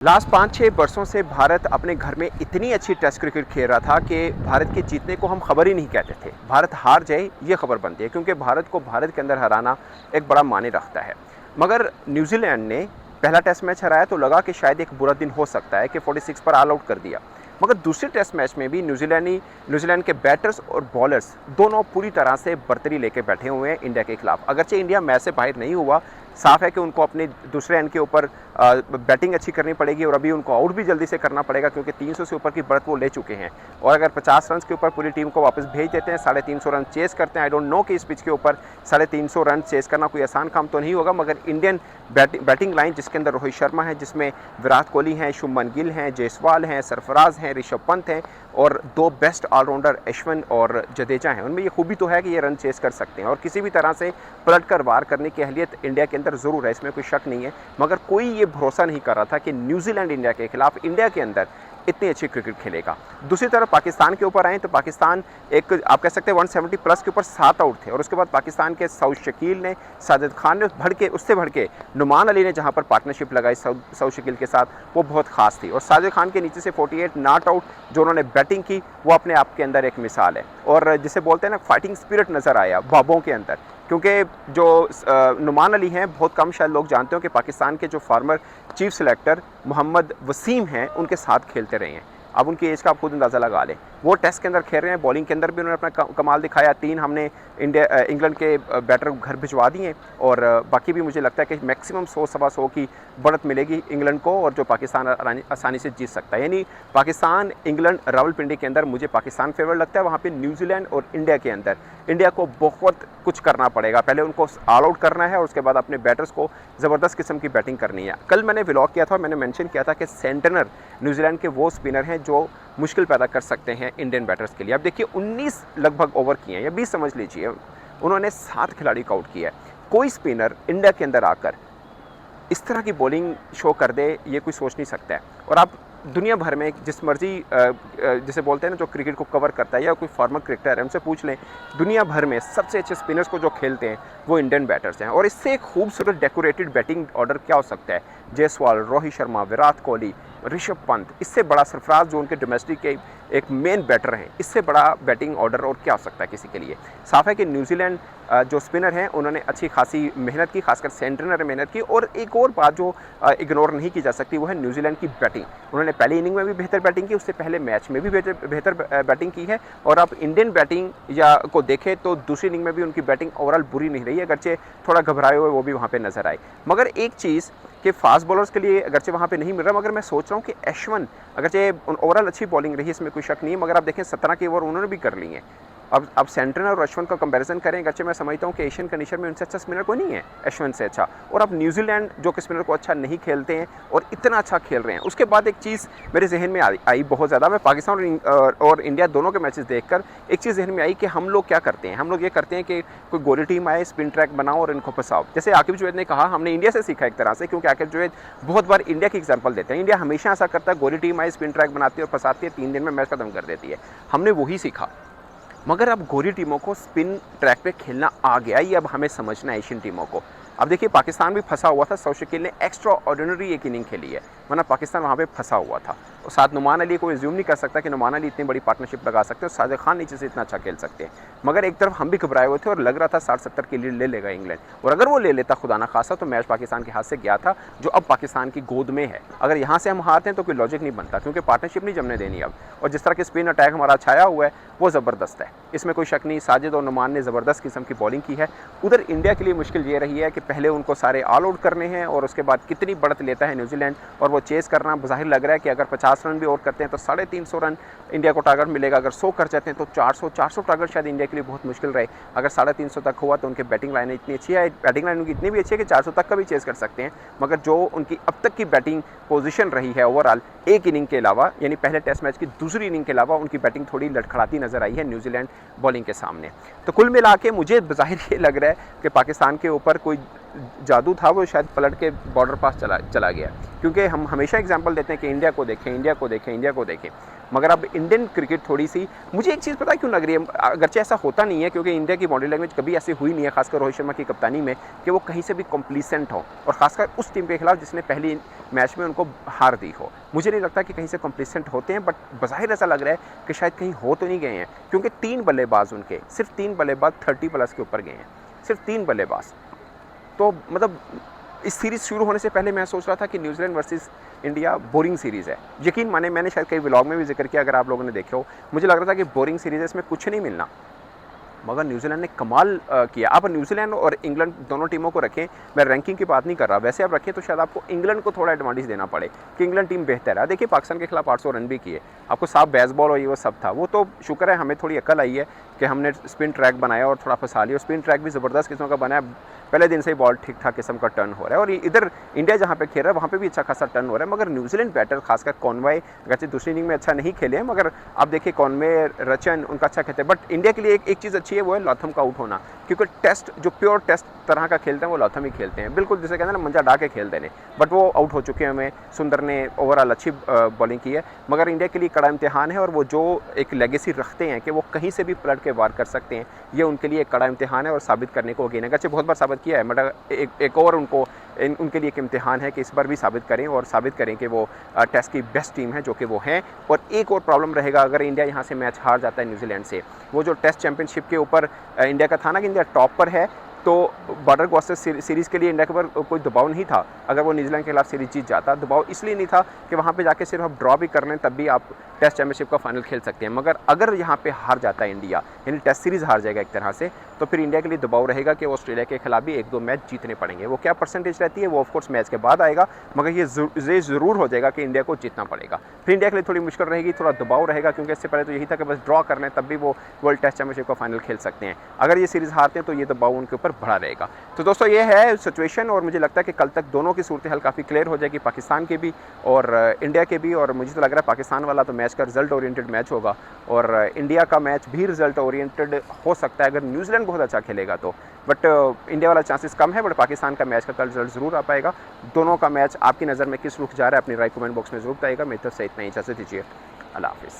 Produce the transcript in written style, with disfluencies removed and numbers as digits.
Last 5-6 वर्षों से भारत अपने घर में इतनी अच्छी टेस्ट क्रिकेट खेल रहा था कि भारत के जीतने को हम खबर ही नहीं कहते थे। भारत हार जाए ये खबर बनती है, क्योंकि भारत को भारत के अंदर हराना एक बड़ा मायने रखता है। मगर न्यूजीलैंड ने पहला टेस्ट मैच हराया तो लगा कि शायद एक बुरा दिन हो सकता है कि 46 पर ऑल आउट कर दिया। मगर दूसरे टेस्ट मैच में भी न्यूजीलैंड के बैटर्स और बॉलर्स दोनों पूरी तरह से बर्तरी लेके बैठे हुए हैं इंडिया के खिलाफ। अगरचे इंडिया मैच से बाहर नहीं हुआ, साफ है कि उनको अपने दूसरे एंड के ऊपर बैटिंग अच्छी करनी पड़ेगी और अभी उनको आउट भी जल्दी से करना पड़ेगा, क्योंकि 300 से ऊपर की बढ़त वो ले चुके हैं। और अगर 50 रन के ऊपर पूरी टीम को वापस भेज देते हैं, 350 रन चेस करते हैं। आई डोंट नो कि इस पिच के ऊपर 350 रन चेस करना कोई आसान काम तो नहीं होगा, मगर इंडियन बैटिंग लाइन जिसके अंदर रोहित शर्मा है, जिसमें विराट कोहली हैं, शुभमन गिल हैं, जायसवाल हैं, सरफराज हैं, ऋषभ पंत हैं और दो बेस्ट ऑलराउंडर अश्विन और जडेजा हैं, उनमें ये खूबी तो है कि ये रन चेस कर सकते हैं और किसी भी तरह से पलट कर वार करने की अहलियत इंडिया के अंदर ज़रूर है, इसमें कोई शक नहीं है। मगर कोई ये भरोसा नहीं कर रहा था कि न्यूजीलैंड इंडिया के खिलाफ इंडिया के अंदर इतनी अच्छी क्रिकेट खेलेगा। दूसरी तरफ पाकिस्तान के ऊपर आए तो पाकिस्तान एक आप कह सकते हैं 170 प्लस के ऊपर 7 आउट थे और उसके बाद पाकिस्तान के सऊद शकील ने, साजिद खान ने उससे बढ़ के नुमान अली ने जहां पर पार्टनरशिप लगाई सऊद शकील के साथ, वो बहुत खास थी। और साजिद खान के नीचे से 48 नॉट आउट जो उन्होंने बैटिंग की, वो अपने आप के अंदर एक मिसाल है। और जिसे बोलते हैं ना, फाइटिंग स्पिरिट नज़र आया बाबों के अंदर, क्योंकि जो नुमान अली हैं, बहुत कम शायद लोग जानते हो कि पाकिस्तान के जो former chief selector Mohammad Wasim हैं, उनके साथ खेलते रहे हैं। अब उनकी एज का आप खुद अंदाज़ा लगा लें। वो टेस्ट के अंदर खेल रहे हैं, बॉलिंग के अंदर भी उन्होंने अपना कमाल दिखाया। 3 हमने इंग्लैंड के बैटर घर भिजवा दिए और बाकी भी मुझे लगता है कि मैक्सिमम 100-125 की बढ़त मिलेगी इंग्लैंड को और जो पाकिस्तान आसानी से जीत सकता है। यानी पाकिस्तान इंग्लैंड रावलपिंडी के अंदर मुझे पाकिस्तान फेवर लगता है। वहाँ पे न्यूजीलैंड और इंडिया के अंदर इंडिया को बहुत कुछ करना पड़ेगा। पहले उनको ऑल आउट करना है और उसके बाद अपने बैटर्स को ज़बरदस्त किस्म की बैटिंग करनी है। कल मैंने व्लॉग किया था, मैंने मेंशन किया था कि सेंटनर न्यूजीलैंड के वो स्पिनर हैं जो मुश्किल पैदा कर सकते हैं इंडियन बैटर्स के लिए। अब देखिए 19 लगभग ओवर किए हैं या 20 समझ लीजिए, उन्होंने 7 खिलाड़ी को आउट किया है। कोई स्पिनर इंडिया के अंदर आकर इस तरह की बॉलिंग शो कर दे, ये कोई सोच नहीं सकता है। और आप दुनिया भर में जिस मर्जी जिसे बोलते हैं ना, जो क्रिकेट को कवर करता है या कोई फॉर्मर क्रिकेटर है, उनसे पूछ लें, दुनिया भर में सबसे अच्छे स्पिनर्स को जो खेलते हैं वो इंडियन बैटर्स हैं। और इससे एक खूबसूरत डेकोरेटेड बैटिंग ऑर्डर क्या हो सकता है? जायसवाल, रोहित शर्मा, विराट कोहली, ऋषभ पंत, इससे बड़ा सरफराज जो उनके डोमेस्टिक के एक मेन बैटर हैं, इससे बड़ा बैटिंग ऑर्डर और क्या हो सकता है किसी के लिए? साफ है कि न्यूजीलैंड जो स्पिनर हैं उन्होंने अच्छी खासी मेहनत की, खासकर सेंटनर ने मेहनत की। और एक और बात जो इग्नोर नहीं की जा सकती वो है न्यूजीलैंड की बैटिंग। उन्होंने पहली इनिंग में भी बेहतर बैटिंग की, उससे पहले मैच में भी बेहतर बैटिंग की है। और आप इंडियन बैटिंग को देखें तो दूसरी इनिंग में भी उनकी बैटिंग ओवरऑल बुरी नहीं रही है, अगरचे थोड़ा घबराए हुए वो भी वहाँ पर नजर आए। मगर एक चीज़ कि फास्ट बॉलर्स के लिए अगरचे वहाँ पे नहीं मिल रहा, मगर मैं सोच रहा हूँ कि अश्विन, अगरचे ओवरऑल अच्छी बॉलिंग रही, इसमें कोई शक नहीं है, मगर आप देखें 17 के ओवर उन्होंने भी कर ली हैं। अब सेंटनर और अश्विन का कंपैरिजन करें, अगरचे मैं समझता हूँ कि एशियन कंडीशन में उनसे अच्छा स्पिनर कोई नहीं है अश्विन से अच्छा। और अब न्यूजीलैंड जो कि स्पिनर को अच्छा नहीं खेलते हैं और इतना अच्छा खेल रहे हैं। उसके बाद एक चीज़ मेरे जहन में आई बहुत ज़्यादा, मैं पाकिस्तान और इंडिया दोनों के मैचेस देखकर एक चीज़ जहन में आई कि हम लोग क्या करते हैं। हम लोग ये करते हैं कि कोई गोली टीम आए, स्पिन ट्रैक बनाओ और इनको फंसाओ। जैसे आकिब जुवैद ने कहा, हमने इंडिया से सीखा एक तरह से, क्योंकि आकिब जुवैद बहुत बार इंडिया की एग्जाम्पल देते हैं। इंडिया हमेशा ऐसा करता है, गोली टीम आई, स्पिन ट्रैक बनाती है और फंसाती है, 3 दिन में मैच खत्म कर देती है। हमने वही सीखा। मगर अब गोरी टीमों को स्पिन ट्रैक पे खेलना आ गया, ये अब हमें समझना है एशियन टीमों को। अब देखिए पाकिस्तान भी फंसा हुआ था, सऊद शकील ने एक्स्ट्रा ऑर्डिनरी एक इनिंग खेली है, वरना पाकिस्तान वहाँ पे फंसा हुआ था। और साथ नुमान अली को एज्यूम नहीं कर सकता कि नुमान अली इतनी बड़ी पार्टनरशिप लगा सकते हैं और साजिद खान नीचे से इतना अच्छा खेल सकते हैं। मगर एक तरफ हम भी घबराए हुए थे और लग रहा था 60-70 की लीड ले लेगा इंग्लैंड, और अगर वो ले लेता खुदा ना खासा तो मैच पाकिस्तान के हाथ से गया था, जो अब पाकिस्तान की गोद में है। अगर यहाँ से हम हारते हैं तो कोई लॉजिक नहीं बनता, क्योंकि पार्टनरशिप नहीं जमने देनी अब। और जिस तरह के स्पिन अटैक हमारा छाया हुआ है वो ज़बरदस्त है, इसमें कोई शक नहीं। साजिद और नुमान ने ज़बरदस्त किस्म की बॉलिंग की है। उधर इंडिया के लिए मुश्किल ये रही है कि पहले उनको सारे ऑल आउट करने हैं और उसके बाद कितनी बढ़त लेता है न्यूजीलैंड, और वो चेस करना ज़ाहिर लग रहा है कि अगर 50 रन भी और करते हैं तो 350 रन इंडिया को टारगेट मिलेगा। अगर 100 कर जाते हैं तो 400 टारगेट शायद इंडिया के लिए बहुत मुश्किल रहे। अगर 350 तक हुआ तो उनके बैटिंग लाइन इतनी अच्छी है, बैटिंग लाइन उनकी इतनी भी अच्छी है कि 400 तक का भी चेस कर सकते हैं। मगर जो उनकी अब तक की बैटिंग पोजीशन रही है ओवरऑल एक इनिंग के अलावा, यानी पहले टेस्ट मैच की दूसरी इनिंग के अलावा, उनकी बैटिंग थोड़ी लड़खड़ाती नजर आई है न्यूजीलैंड बॉलिंग के सामने। तो कुल मिला के मुझे ज़ाहिर ये लग रहा है कि पाकिस्तान के ऊपर कोई जादू था वो शायद पलट के बॉर्डर पास चला गया। क्योंकि हम हमेशा एग्जांपल देते हैं कि इंडिया को देखें, इंडिया को देखें, इंडिया को देखें, मगर अब इंडियन क्रिकेट थोड़ी सी, मुझे एक चीज़ पता है क्यों लग रही है, अगरचे ऐसा होता नहीं है क्योंकि इंडिया की बॉडी लैंग्वेज कभी ऐसी हुई नहीं है, खासकर रोहित शर्मा की कप्तानी में, कि वो कहीं से भी कॉम्प्लीसेंट हो, और खासकर उस टीम के खिलाफ जिसने पहली मैच में उनको हार दी हो। मुझे नहीं लगता कि कहीं से कॉम्प्लीसेंट होते हैं, बट बज़ाहिर ऐसा लग रहा है कि शायद कहीं हो तो नहीं गए हैं, क्योंकि 3 बल्लेबाज उनके, सिर्फ 3 बल्लेबाज 30+ के ऊपर गए हैं, सिर्फ 3 बल्लेबाज। तो मतलब इस सीरीज़ शुरू होने से पहले मैं सोच रहा था कि New Zealand versus India boring series है। यकीन माने, मैंने शायद कई व्लॉग में भी जिक्र किया, अगर आप लोगों ने देखे हो, मुझे लग रहा था कि बोरिंग सीरीज़ है, इसमें कुछ नहीं मिलना, मगर न्यूजीलैंड ने कमाल किया। आप न्यूजीलैंड और इंग्लैंड दोनों टीमों को रखें, मैं रैंकिंग की बात नहीं कर रहा, वैसे आप रखें तो शायद आपको इंग्लैंड को थोड़ा एडवांटेज देना पड़े कि इंग्लैंड टीम बेहतर है। देखिए पाकिस्तान के खिलाफ 800 रन भी किए, आपको साफ बेसबॉल और ये वो सब था, वो तो शुक्र है हमें थोड़ी अकल आई है कि हमने स्पिन ट्रैक बनाया और थोड़ा फंसा लिया। स्पिन ट्रैक भी ज़बरदस्त किस्म का बनाया, पहले दिन से ही बॉल ठीक ठाक किस्म का टर्न हो रहा है, और इधर इंडिया जहाँ पे खेल रहा है वहाँ पे भी अच्छा खासा टर्न हो रहा है। मगर न्यूजीलैंड बैटर, खासकर कॉनवे, अगरचे दूसरी इनिंग में अच्छा नहीं खेले हैं, मगर आप देखिए कॉनवे, रचन उनका अच्छा खेलते हैं। बट इंडिया के लिए एक चीज़ अच्छी है, वो है लॉथम का आउट होना, क्योंकि टेस्ट जो प्योर टेस्ट तरह का खेलते हैं वो लॉथम ही खेलते हैं, बिल्कुल जिसे कहते हैं ना मंजा डा के खेल देने, बट वो आउट हो चुके हैं। हमें सुंदर ने ओवरऑल अच्छी बॉलिंग की है, मगर इंडिया के लिए कड़ा इम्तिहान है, और वो जो एक लेगेसी रखते हैं कि वो कहीं से भी पलट के वार कर सकते हैं, ये उनके लिए एक कड़ा इम्तिहान है, और साबित करने को अगेन अगरचे बहुत बार साबित किया है, मगर एक और उनके लिए एक इम्तिहान है कि इस बार भी साबित करें, और साबित करें कि वो टेस्ट की बेस्ट टीम है, जो कि वो हैं। और एक और प्रॉब्लम रहेगा, अगर इंडिया यहाँ से मैच हार जाता है न्यूजीलैंड से, वो जो टेस्ट चैंपियनशिप के ऊपर इंडिया का था ना कि इंडिया टॉप पर है, तो बॉर्डर गवास्कर सीरीज़ के लिए इंडिया के ऊपर कोई दबाव नहीं था। अगर वो न्यूजीलैंड के खिलाफ सीरीज़ जीत जाता, दबाव इसलिए नहीं था कि वहाँ पे जाके सिर्फ आप ड्रॉ भी कर लें तब भी आप टेस्ट चैंपियनशिप का फाइनल खेल सकते हैं। मगर अगर यहाँ पे हार जाता है इंडिया, यानी टेस्ट सीरीज़ हार जाएगा एक तरह से, तो फिर इंडिया के लिए दबाव रहेगा कि ऑस्ट्रेलिया के खिलाफ भी 1-2 मैच जीतने पड़ेंगे। वो क्या परसेंटेज रहती है वो ऑफकोर्स मैच के बाद आएगा, मगर ये ज़रूर हो जाएगा कि इंडिया को जीतना पड़ेगा। फिर इंडिया के लिए थोड़ी मुश्किल रहेगी, थोड़ा दबाव रहेगा, क्योंकि इससे पहले तो यही था कि बस ड्रॉ कर लें तब भी वो वर्ल्ड टेस्ट चैंपियनशिप का फाइनल खेल सकते हैं। अगर ये सीरीज़ हारते हैं तो ये दबाव उनके ऊपर बढ़ा रहेगा। तो दोस्तों ये है सिचुएशन, और मुझे लगता है कि कल तक दोनों की सूरत हाल काफ़ी क्लियर हो जाएगी, पाकिस्तान के भी और इंडिया के भी। और मुझे तो लग रहा है पाकिस्तान वाला तो मैच का रिजल्ट ओरिएंटेड मैच होगा, और इंडिया का मैच भी रिजल्ट ओरिएंटेड हो सकता है अगर न्यूजीलैंड बहुत अच्छा खेलेगा तो। बट इंडिया वाला चांसेस कम है, बट पाकिस्तान का मैच का कल रिजल्ट ज़रूर आ पाएगा। दोनों का मैच आपकी नज़र में किस रुख जा रहा है, अपनी राय कमेंट बॉक्स में ज़रूर बताइएगा। मेरी तरफ से इतना ही, इजाज़त दीजिए, अल्लाह हाफिज़।